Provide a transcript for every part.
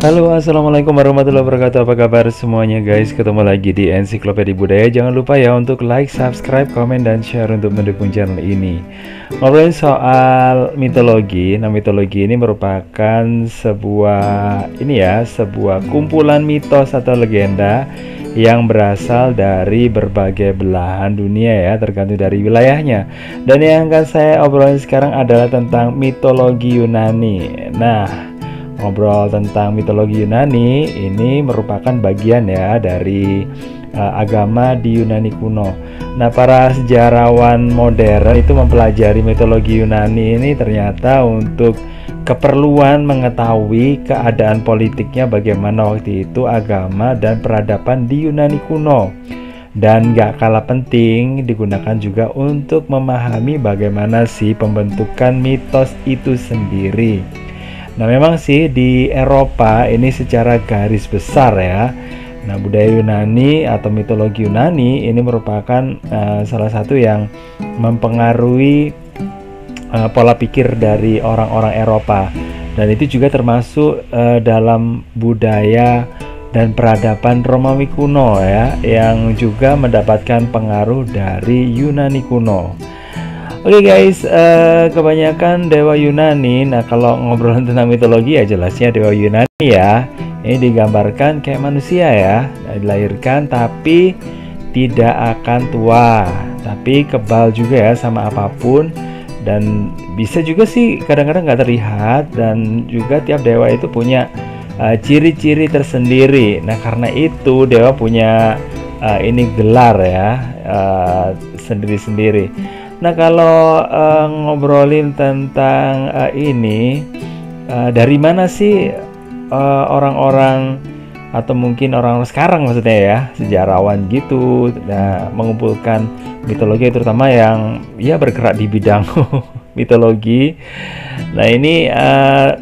Halo, assalamualaikum warahmatullahi wabarakatuh. Apa kabar semuanya guys? Ketemu lagi di Ensiklopedia Budaya. Jangan lupa ya untuk like, subscribe, komen, dan share untuk mendukung channel ini. Ngobrolin soal mitologi. Nah, mitologi ini merupakan sebuah kumpulan mitos atau legenda yang berasal dari berbagai belahan dunia ya, tergantung dari wilayahnya. Dan yang akan saya obrolin sekarang adalah tentang mitologi Yunani. Nah, ngobrol tentang mitologi Yunani ini merupakan bagian ya dari agama di Yunani kuno. Nah, para sejarawan modern itu mempelajari mitologi Yunani ini ternyata untuk keperluan mengetahui keadaan politiknya bagaimana waktu itu agama dan peradaban di Yunani kuno. Dan gak kalah penting digunakan juga untuk memahami bagaimana sih pembentukan mitos itu sendiri. Nah, memang sih di Eropa ini secara garis besar ya. Nah, budaya Yunani atau mitologi Yunani ini merupakan salah satu yang mempengaruhi pola pikir dari orang-orang Eropa. Dan itu juga termasuk dalam budaya dan peradaban Romawi kuno ya, yang juga mendapatkan pengaruh dari Yunani kuno. Oke guys, kebanyakan dewa Yunani. Nah, kalau ngobrol tentang mitologi ya jelasnya dewa Yunani ya. Ini digambarkan kayak manusia ya, dilahirkan tapi tidak akan tua, tapi kebal juga ya sama apapun. Dan bisa juga sih kadang-kadang nggak terlihat. Dan juga tiap dewa itu punya ciri-ciri tersendiri. Nah, karena itu dewa punya ini gelar ya, sendiri-sendiri. Nah, kalau ngobrolin tentang ini, dari mana sih orang-orang atau mungkin orang sekarang maksudnya ya, sejarawan gitu, nah, mengumpulkan mitologi terutama yang ya bergerak di bidang mitologi. Nah, ini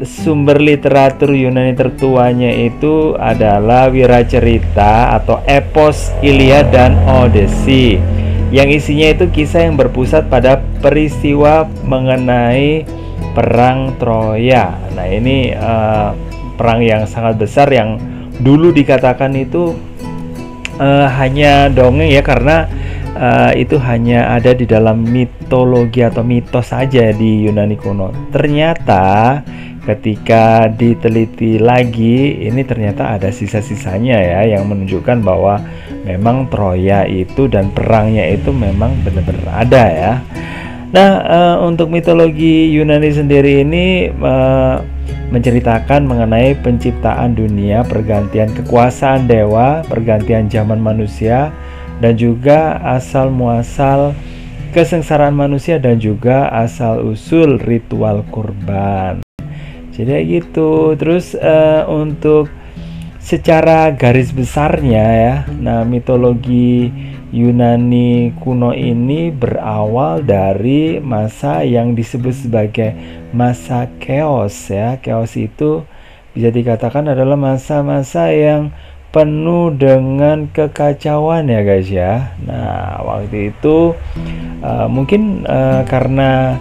sumber literatur Yunani tertuanya itu adalah Wiracarita atau epos Iliad dan Odyssey, yang isinya itu kisah yang berpusat pada peristiwa mengenai perang Troya. Nah, ini perang yang sangat besar yang dulu dikatakan itu hanya dongeng ya, karena itu hanya ada di dalam mitologi atau mitos saja di Yunani kuno. Ternyata ketika diteliti lagi, ini ternyata ada sisa-sisanya ya, yang menunjukkan bahwa memang Troya itu dan perangnya itu memang benar-benar ada ya. Nah, untuk mitologi Yunani sendiri ini menceritakan mengenai penciptaan dunia, pergantian kekuasaan dewa, pergantian zaman manusia, dan juga asal muasal kesengsaraan manusia, dan juga asal usul ritual kurban. Jadi gitu. Terus untuk secara garis besarnya ya, nah, mitologi Yunani kuno ini berawal dari masa yang disebut sebagai masa chaos ya. Chaos itu bisa dikatakan adalah masa-masa yang penuh dengan kekacauan ya guys ya. Nah, waktu itu mungkin karena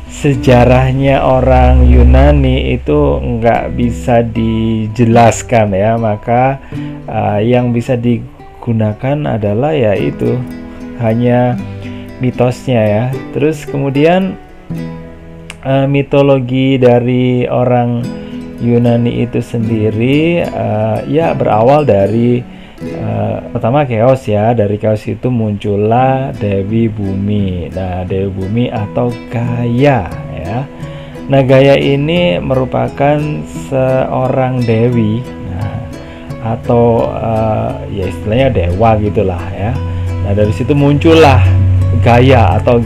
sejarahnya orang Yunani itu nggak bisa dijelaskan ya, maka yang bisa digunakan adalah yaitu hanya mitosnya ya. Terus kemudian mitologi dari orang Yunani itu sendiri ya berawal dari pertama chaos ya. Dari chaos itu muncullah Dewi Bumi. Nah, Dewi Bumi atau Gaia ya. Nah, Gaia ini merupakan seorang dewi, nah, atau ya istilahnya dewa gitulah ya. Nah, dari situ muncullah Gaia atau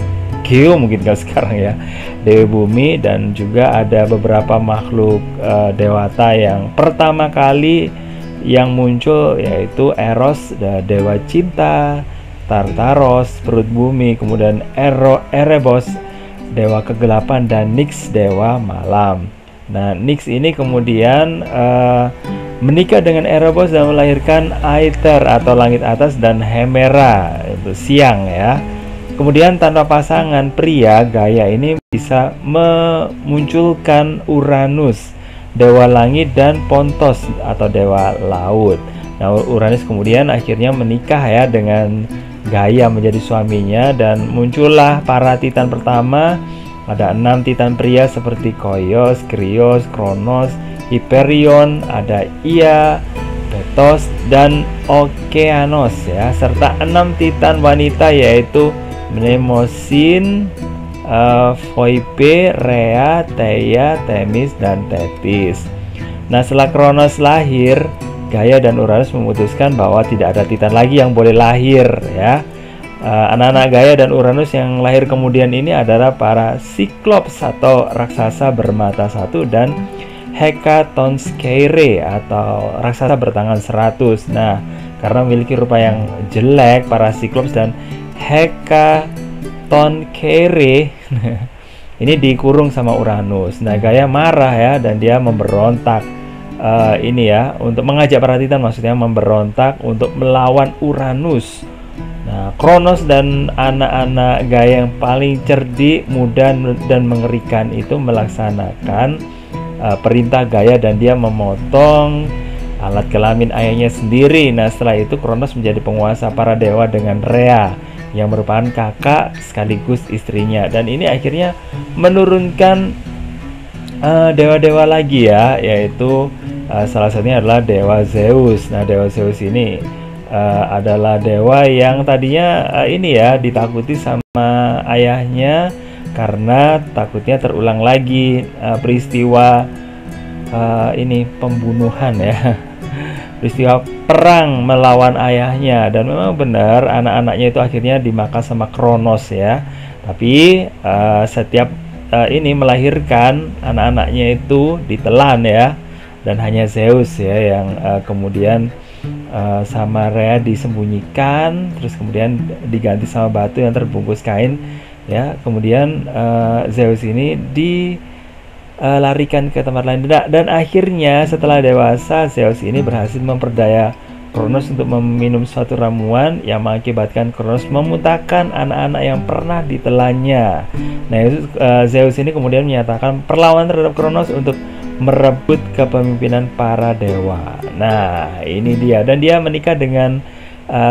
Geo mungkin kalau sekarang ya, Dewi Bumi. Dan juga ada beberapa makhluk dewata yang pertama kali yang muncul yaitu Eros, dewa cinta, Tartaros, perut bumi, kemudian Erebos, dewa kegelapan, dan Nyx, dewa malam. Nah, Nyx ini kemudian menikah dengan Erebos dan melahirkan Aether atau langit atas, dan Hemera itu siang ya. Kemudian tanpa pasangan pria, Gaia ini bisa memunculkan Uranus dewa langit, dan Pontos atau dewa laut. Nah, Uranus kemudian akhirnya menikah ya dengan Gaia menjadi suaminya, dan muncullah para titan pertama. Ada 6 titan pria seperti Koios, Krios, Kronos, Hyperion, ada Ia, Betos, dan Okeanos ya, serta 6 titan wanita yaitu Mnemosyne, Phoebe, Rhea, Theia, Themis, dan Tethys. Nah, setelah Kronos lahir, Gaia dan Uranus memutuskan bahwa tidak ada titan lagi yang boleh lahir ya. Anak-anak Gaia dan Uranus yang lahir kemudian ini adalah para Cyclops atau raksasa bermata satu, dan Hekatoncheire atau raksasa bertangan 100. Nah, karena memiliki rupa yang jelek, para Cyclops dan Hekatoncheire ini dikurung sama Uranus. Nah, Gaia marah ya, dan dia memberontak ini ya, untuk mengajak para titan, maksudnya memberontak untuk melawan Uranus. Nah, Kronos dan anak-anak Gaia yang paling cerdik, muda, dan mengerikan itu melaksanakan perintah Gaia, dan dia memotong alat kelamin ayahnya sendiri. Nah, setelah itu Kronos menjadi penguasa para dewa dengan Rhea yang merupakan kakak sekaligus istrinya, dan ini akhirnya menurunkan dewa-dewa lagi ya, yaitu salah satunya adalah dewa Zeus. Nah, dewa Zeus ini adalah dewa yang tadinya ini ya ditakuti sama ayahnya karena takutnya terulang lagi peristiwa ini pembunuhan ya, peristiwa perang melawan ayahnya. Dan memang benar anak-anaknya itu akhirnya dimakan sama Kronos ya, tapi setiap ini melahirkan anak-anaknya itu ditelan ya, dan hanya Zeus ya yang kemudian sama Rhea disembunyikan, terus kemudian diganti sama batu yang terbungkus kain ya. Kemudian Zeus ini dilarikan ke tempat lain, dan akhirnya setelah dewasa Zeus ini berhasil memperdaya Kronos untuk meminum suatu ramuan yang mengakibatkan Kronos memuntahkan anak-anak yang pernah ditelannya. Nah, Zeus ini kemudian menyatakan perlawanan terhadap Kronos untuk merebut kepemimpinan para dewa. Nah, ini dia, dan dia menikah dengan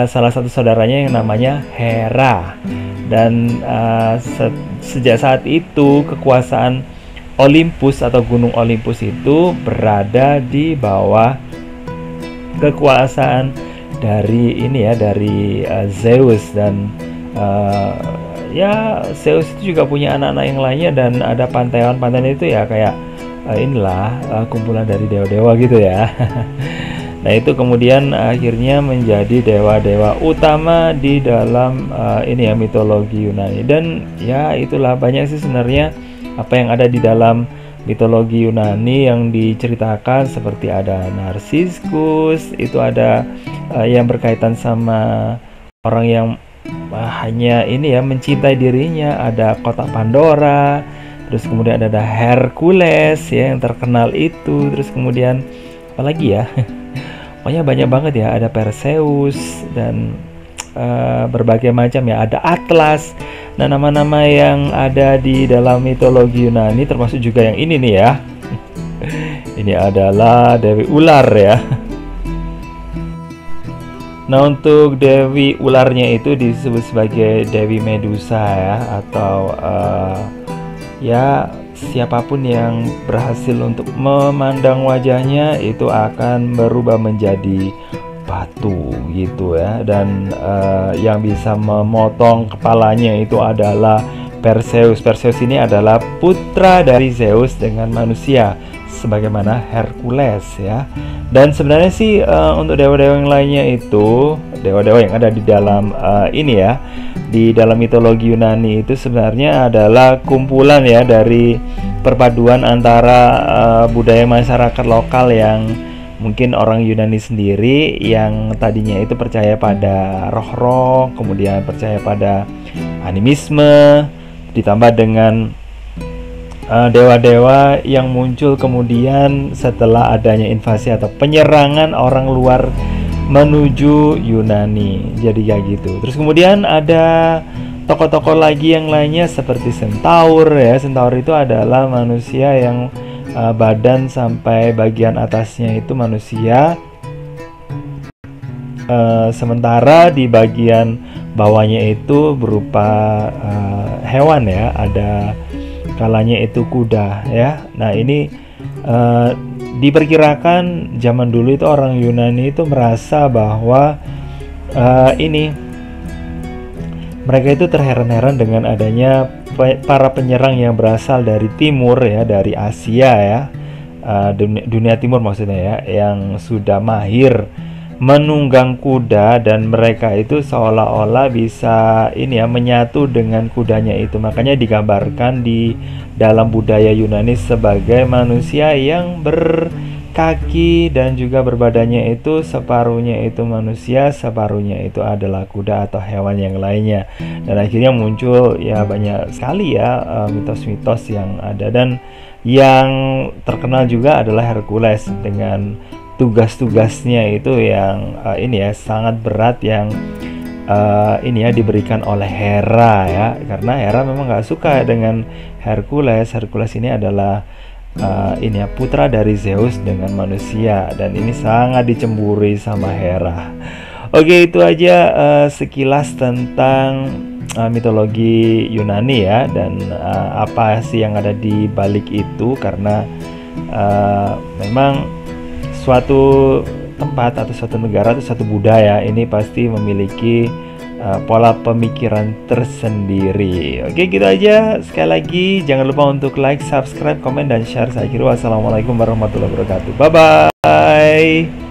salah satu saudaranya yang namanya Hera. Dan sejak saat itu kekuasaan Olympus atau Gunung Olympus itu berada di bawah kekuasaan dari ini ya, dari Zeus. Dan ya Zeus itu juga punya anak-anak yang lainnya, dan ada panteon itu ya kayak inilah kumpulan dari dewa-dewa gitu ya. Nah, itu kemudian akhirnya menjadi dewa-dewa utama di dalam ini ya mitologi Yunani. Dan ya itulah banyak sih sebenarnya apa yang ada di dalam mitologi Yunani yang diceritakan, seperti ada Narsiskus, itu ada yang berkaitan sama orang yang hanya ini ya mencintai dirinya, ada kotak Pandora, terus kemudian ada Hercules ya yang terkenal itu, terus kemudian apa lagi ya, pokoknya banyak banget ya, ada Perseus dan berbagai macam ya, ada Atlas. Nah, nama-nama yang ada di dalam mitologi Yunani termasuk juga yang ini nih ya. Ini adalah Dewi Ular ya. Nah, untuk Dewi Ularnya itu disebut sebagai Dewi Medusa ya, atau ya siapapun yang berhasil untuk memandang wajahnya itu akan berubah menjadi batu gitu ya. Dan yang bisa memotong kepalanya itu adalah Perseus. Perseus ini adalah putra dari Zeus dengan manusia, sebagaimana Hercules ya. Dan sebenarnya sih untuk dewa-dewa yang lainnya itu, dewa-dewa yang ada di dalam ini ya, di dalam mitologi Yunani itu sebenarnya adalah kumpulan ya dari perpaduan antara budaya masyarakat lokal yang mungkin orang Yunani sendiri yang tadinya itu percaya pada roh-roh, kemudian percaya pada animisme, ditambah dengan dewa-dewa yang muncul kemudian setelah adanya invasi atau penyerangan orang luar menuju Yunani. Jadi kayak gitu. Terus kemudian ada tokoh-tokoh lagi yang lainnya seperti Centaur ya. Centaur itu adalah manusia yang badan sampai bagian atasnya itu manusia, sementara di bagian bawahnya itu berupa hewan ya, ada kalanya itu kuda ya. Nah ini diperkirakan zaman dulu itu orang Yunani itu merasa bahwa mereka itu terheran-heran dengan adanya para penyerang yang berasal dari timur ya, dari Asia ya, dunia timur maksudnya ya, yang sudah mahir menunggang kuda, dan mereka itu seolah-olah bisa menyatu dengan kudanya itu. Makanya digambarkan di dalam budaya Yunani sebagai manusia yang berkaki dan juga berbadannya itu separuhnya itu manusia, separuhnya itu adalah kuda atau hewan yang lainnya. Dan akhirnya muncul ya banyak sekali ya mitos-mitos yang ada, dan yang terkenal juga adalah Hercules dengan tugas-tugasnya itu yang sangat berat, yang diberikan oleh Hera ya, karena Hera memang nggak suka dengan Hercules. Hercules ini adalah putra dari Zeus dengan manusia, dan ini sangat dicemburi sama Hera. Oke, itu aja sekilas tentang mitologi Yunani ya, dan apa sih yang ada di balik itu, karena memang suatu tempat atau suatu negara atau suatu budaya ini pasti memiliki pola pemikiran tersendiri. Oke, gitu aja. Sekali lagi jangan lupa untuk like, subscribe, komen, dan share. Saya kira wassalamualaikum warahmatullahi wabarakatuh. Bye bye.